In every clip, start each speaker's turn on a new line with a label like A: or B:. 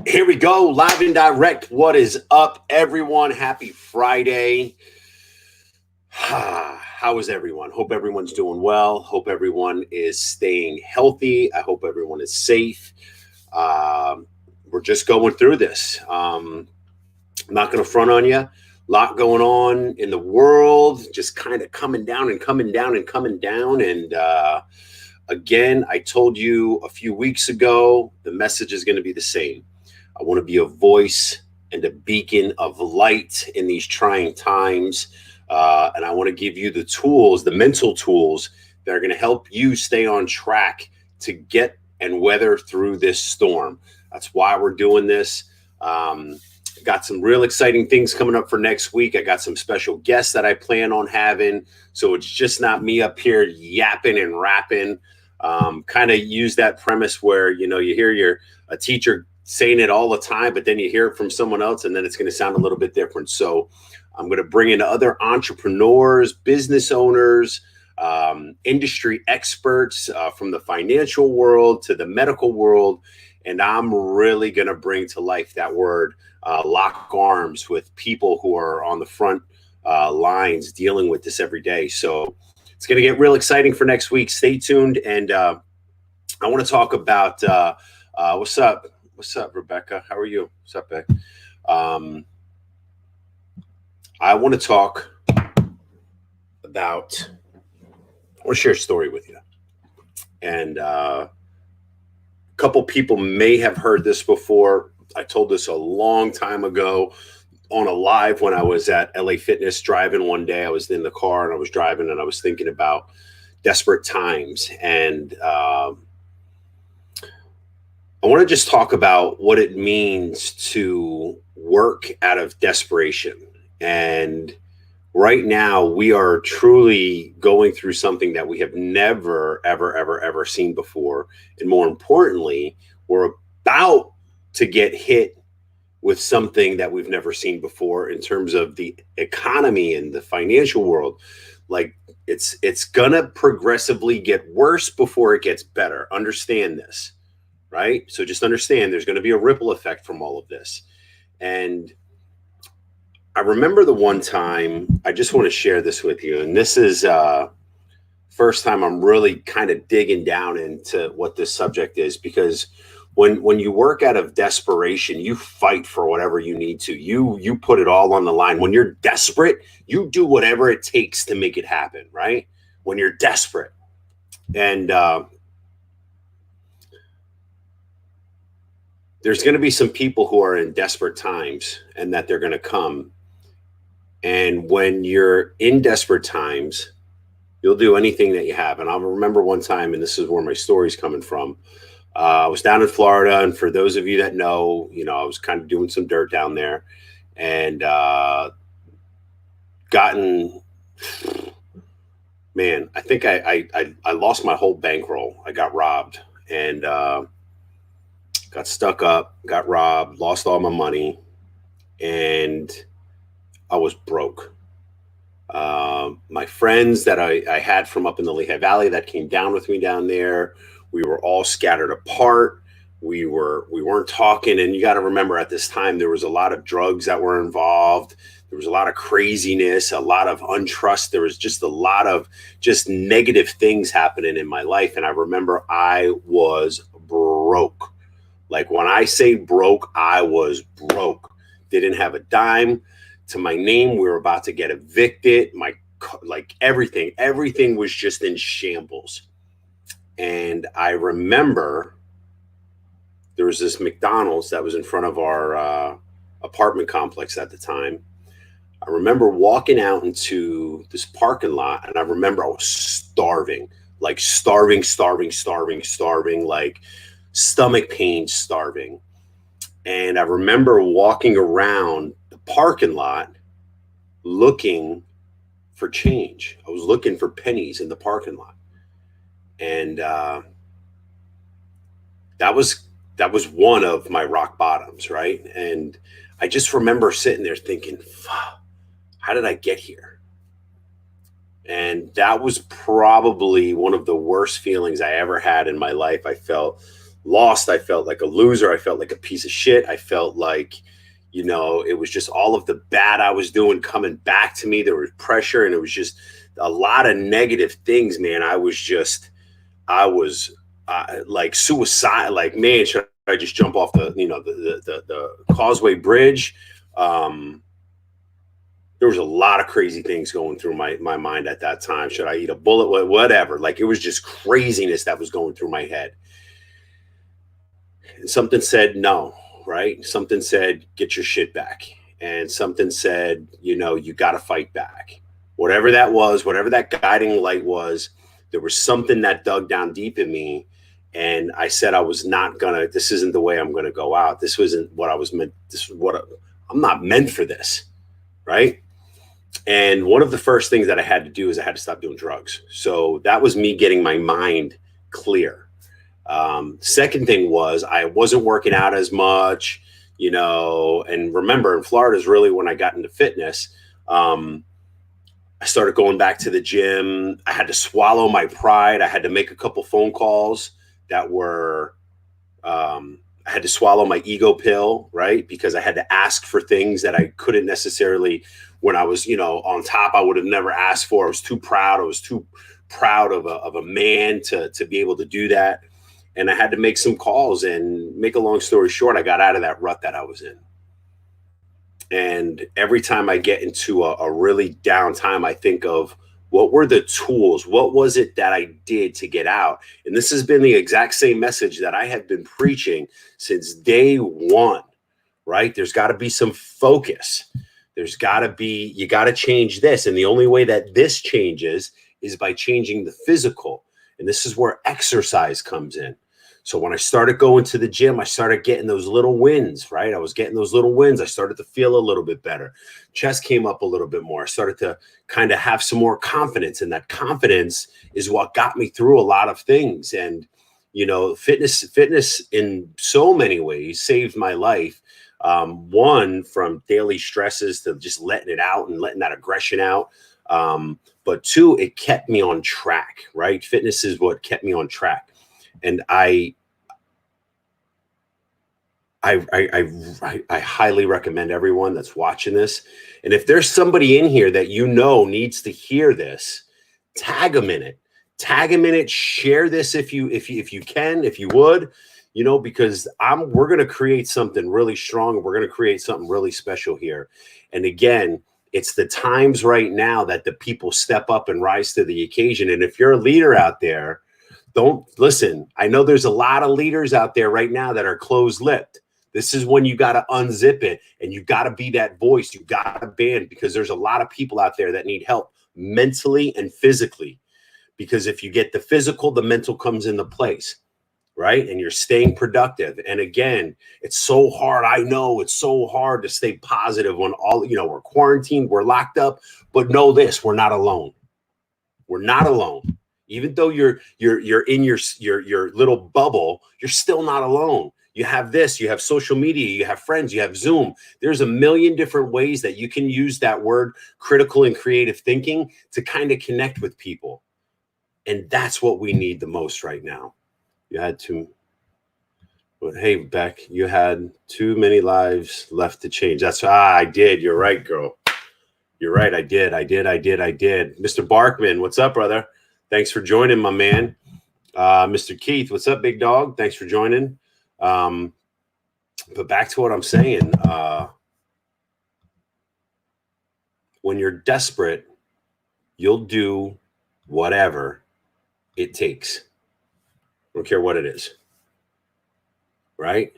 A: Here we go, live and direct. What is up, everyone? Happy Friday. How is everyone? Hope everyone's doing well. Hope everyone is staying healthy. I hope everyone is safe. We're just going through this. I'm not going to front on you. A lot going on in the world, just kind of coming down and coming down and coming down. And again, I told you a few weeks ago, the message is going to be the same. I want to be a voice and a beacon of light in these trying times. And I want to give you the tools, the mental tools that are going to help you stay on track to get and weather through this storm. That's why we're doing this. Got some real exciting things coming up for next week. I got some special guests that I plan on having. So it's just not me up here yapping and rapping. Kind of use that premise where, you hear a teacher saying it all the time, but then you hear it from someone else and then it's going to sound a little bit different. So I'm going to bring in other entrepreneurs, business owners, industry experts from the financial world to the medical world. And I'm really going to bring to life that word, lock arms with people who are on the front lines dealing with this every day. So it's going to get real exciting for next week. Stay tuned. And I want to talk about what's up? What's up, Rebecca? How are you? What's up, Beck? I want to talk about, I want to share a story with you. And a couple people may have heard this before. I told this a long time ago on a live when I was at LA Fitness driving one day. I was in the car and I was driving and I was thinking about desperate times. And I want to just talk about what it means to work out of desperation. And right now we are truly going through something that we have never, ever seen before. And more importantly, we're about to get hit with something that we've never seen before in terms of the economy and the financial world. Like it's gonna progressively get worse before it gets better. Understand this. Right? So just understand there's going to be a ripple effect from all of this. And I remember the one time, I just want to share this with you. And this is first time I'm really kind of digging down into what this subject is, because when you work out of desperation, you fight for whatever you need to. You put it all on the line. When you're desperate, you do whatever it takes to make it happen, right? When you're desperate. And there's going to be some people who are in desperate times and that they're going to come. And when you're in desperate times, you'll do anything that you have. And I remember one time, and this is where my story's coming from. I was down in Florida. And for those of you that know, I was kind of doing some dirt down there and I think I lost my whole bankroll. I got robbed and, got stuck up, got robbed, lost all my money, and I was broke. My friends that I had from up in the Lehigh Valley that came down with me down there, we were all scattered apart. We weren't talking, and you got to remember at this time there was a lot of drugs that were involved. There was a lot of craziness, a lot of untrust. There was just a lot of just negative things happening in my life, and I remember I was broke. Like when I say broke, I was broke. Didn't have a dime to my name. We were about to get evicted. Everything was just in shambles. And I remember there was this McDonald's that was in front of our apartment complex at the time. I remember walking out into this parking lot, and I remember I was starving, like starving, like stomach pain, starving. And I remember walking around the parking lot looking for change. I was looking for pennies in the parking lot. And that was one of my rock bottoms, right? And I just remember sitting there thinking, how did I get here? And that was probably one of the worst feelings I ever had in my life. I felt lost. I felt like a loser. I felt like a piece of shit. I felt like, it was just all of the bad I was doing coming back to me. There was pressure, and it was just a lot of negative things, man. I was like suicide. Like, man, should I just jump off the Causeway Bridge? There was a lot of crazy things going through my mind at that time. Should I eat a bullet? Whatever. Like, it was just craziness that was going through my head. And something said no, right? Something said, get your shit back. And something said, you got to fight back. Whatever that was, whatever that guiding light was, there was something that dug down deep in me. And I said, this isn't the way I'm going to go out. This wasn't what I was meant. I'm not meant for this. Right. And one of the first things that I had to do is I had to stop doing drugs. So that was me getting my mind clear. Second thing was I wasn't working out as much, and remember, in Florida is really when I got into fitness. I started going back to the gym. I had to swallow my pride. I had to make a couple phone calls that were, I had to swallow my ego pill, right? Because I had to ask for things that I couldn't necessarily, when I was, on top, I would have never asked for. I was too proud. I was too proud of a man to be able to do that. And I had to make some calls, and make a long story short, I got out of that rut that I was in. And every time I get into a really down time, I think of what were the tools? What was it that I did to get out? And this has been the exact same message that I have been preaching since day one, right? There's got to be some focus. You got to change this. And the only way that this changes is by changing the physical. And this is where exercise comes in. So when I started going to the gym, I started getting those little wins, right? I was getting those little wins. I started to feel a little bit better. Chest came up a little bit more. I started to kind of have some more confidence. And that confidence is what got me through a lot of things. And, fitness in so many ways saved my life. One, from daily stresses to just letting it out and letting that aggression out. But two, it kept me on track, right? Fitness is what kept me on track. And I highly recommend everyone that's watching this. And if there's somebody in here that needs to hear this, tag them in it, share this if you can, if you would, because we're going to create something really strong. We're going to create something really special here. And again, it's the times right now that the people step up and rise to the occasion. And if you're a leader out there, don't listen. I know there's a lot of leaders out there right now that are closed-lipped. This is when you got to unzip it, and you got to be that voice. You got to band, because there's a lot of people out there that need help mentally and physically. Because if you get the physical, the mental comes into place, right? And you're staying productive. And again, it's so hard. I know it's so hard to stay positive when we're quarantined, we're locked up. But know this: we're not alone. We're not alone. Even though you're in your little bubble, you're still not alone. You have this, you have social media, you have friends, you have Zoom. There's a million different ways that you can use that word critical and creative thinking to kind of connect with people. And that's what we need the most right now. Hey, Beck, you had too many lives left to change. I did. You're right, girl. You're right. I did. Mr. Barkman, what's up, brother? Thanks for joining, my man. Mr. Keith, what's up, big dog? Thanks for joining. But back to what I'm saying. When you're desperate, you'll do whatever it takes. I don't care what it is. Right?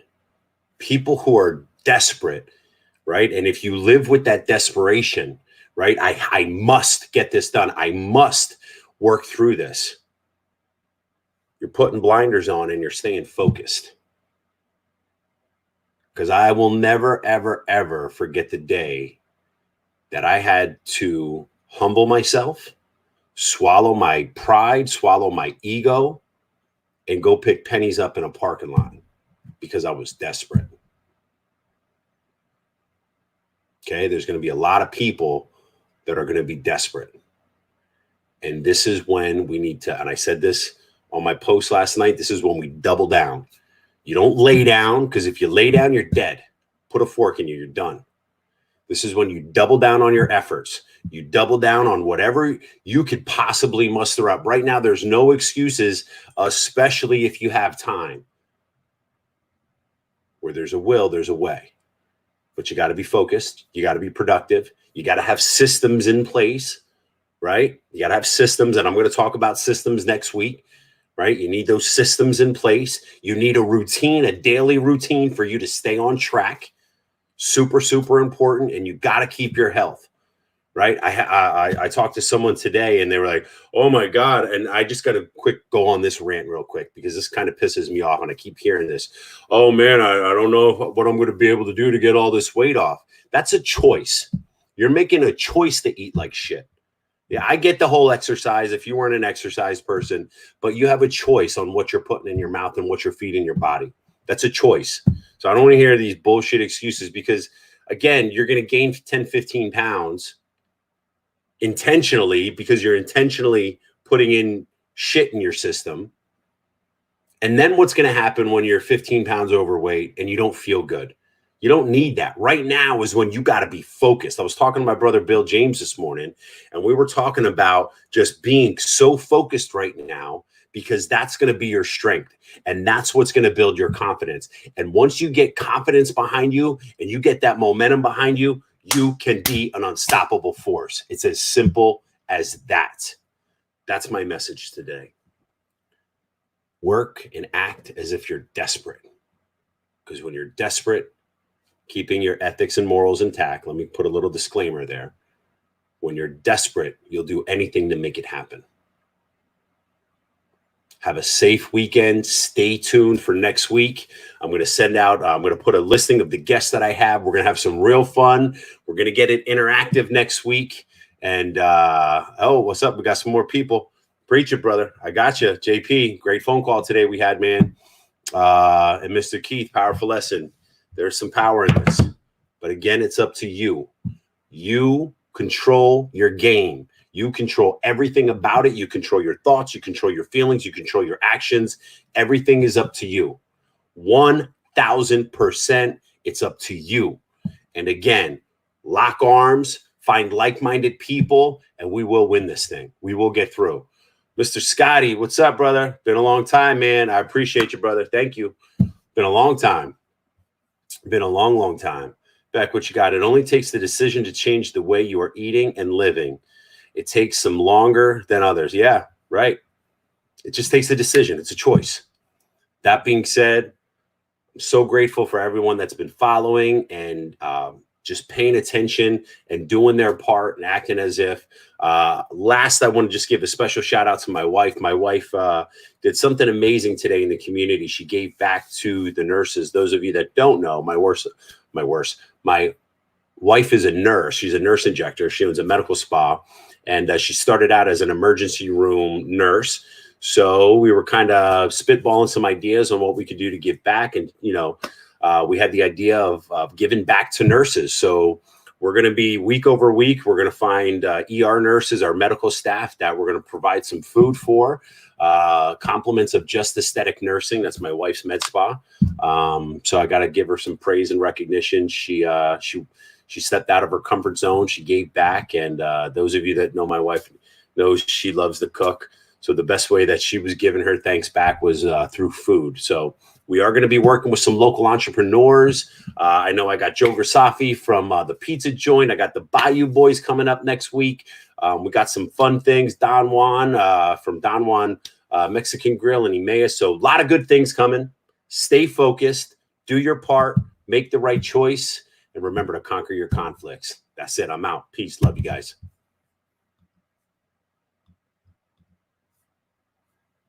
A: People who are desperate, right? And if you live with that desperation, right? I must get this done. I must work through this. You're putting blinders on and you're staying focused. Because I will never, ever, ever forget the day that I had to humble myself, swallow my pride, swallow my ego, and go pick pennies up in a parking lot because I was desperate. Okay, there's going to be a lot of people that are going to be desperate. And this is when we need to, and I said this on my post last night, this is when we double down. You don't lay down, because if you lay down, you're dead. Put a fork in you, you're done. This is when you double down on your efforts. You double down on whatever you could possibly muster up. Right now, there's no excuses, especially if you have time. Where there's a will, there's a way. But you got to be focused. You got to be productive. You got to have systems in place, right? You got to have systems, and I'm going to talk about systems next week, right? You need those systems in place. You need a routine, a daily routine for you to stay on track. Super, super important. And you got to keep your health, right? I talked to someone today and they were like, oh my God. And I just got to go on this rant real quick, because this kind of pisses me off. And I keep hearing this. Oh man, I don't know what I'm going to be able to do to get all this weight off. That's a choice. You're making a choice to eat like shit. Yeah, I get the whole exercise if you weren't an exercise person, but you have a choice on what you're putting in your mouth and what you're feeding your body. That's a choice. So I don't want to hear these bullshit excuses, because again, you're going to gain 10, 15 pounds intentionally, because you're intentionally putting in shit in your system. And then what's going to happen when you're 15 pounds overweight and you don't feel good? You don't need that. Right now is when you got to be focused. I was talking to my brother Bill James this morning, and we were talking about just being so focused right now, because that's going to be your strength, and that's what's going to build your confidence. And once you get confidence behind you and you get that momentum behind you, you can be an unstoppable force. It's as simple as that. That's my message today. Work and act as if you're desperate, because when you're desperate, keeping your ethics and morals intact, let me put a little disclaimer there. When you're desperate, you'll do anything to make it happen. Have a safe weekend. Stay tuned for next week. I'm going to send out, I'm going to put a listing of the guests that I have. We're going to have some real fun. We're going to get it interactive next week. And, oh, what's up? We got some more people. Preach it, brother. I got you. JP, great phone call today we had, man. And Mr. Keith, powerful lesson. There's some power in this. But again, it's up to you. You control your game. You control everything about it. You control your thoughts. You control your feelings. You control your actions. Everything is up to you. 1000%. It's up to you. And again, lock arms, find like-minded people, and we will win this thing. We will get through. Mr. Scotty, what's up, brother? Been a long time, man. I appreciate you, brother. Thank you. Been a long time. Been a long, long time. Back what you got. It only takes the decision to change the way you are eating and living. It takes some longer than others. Yeah, right. It just takes a decision. It's a choice. That being said, I'm so grateful for everyone that's been following and just paying attention and doing their part and acting as if. Last, I want to just give a special shout out to my wife. My wife did something amazing today in the community. She gave back to the nurses. Those of you that don't know, my wife is a nurse. She's a nurse injector. She owns a medical spa. And she started out as an emergency room nurse. So we were kind of spitballing some ideas on what we could do to give back. And, you know, we had the idea of giving back to nurses. So we're going to be week over week. We're going to find ER nurses, our medical staff, that we're going to provide some food for. Compliments of just aesthetic nursing. That's my wife's med spa. So I got to give her some praise and recognition. She stepped out of her comfort zone. She gave back. And those of you that know my wife knows she loves to cook. So the best way that she was giving her thanks back was through food. So we are going to be working with some local entrepreneurs. I know I got Joe Versafi from the pizza joint. I got the Bayou Boys coming up next week. We got some fun things. Don Juan from Don Juan Mexican Grill in Emmaus. So a lot of good things coming. Stay focused. Do your part. Make the right choice. And remember to conquer your conflicts. That's it. I'm out. Peace. Love you guys.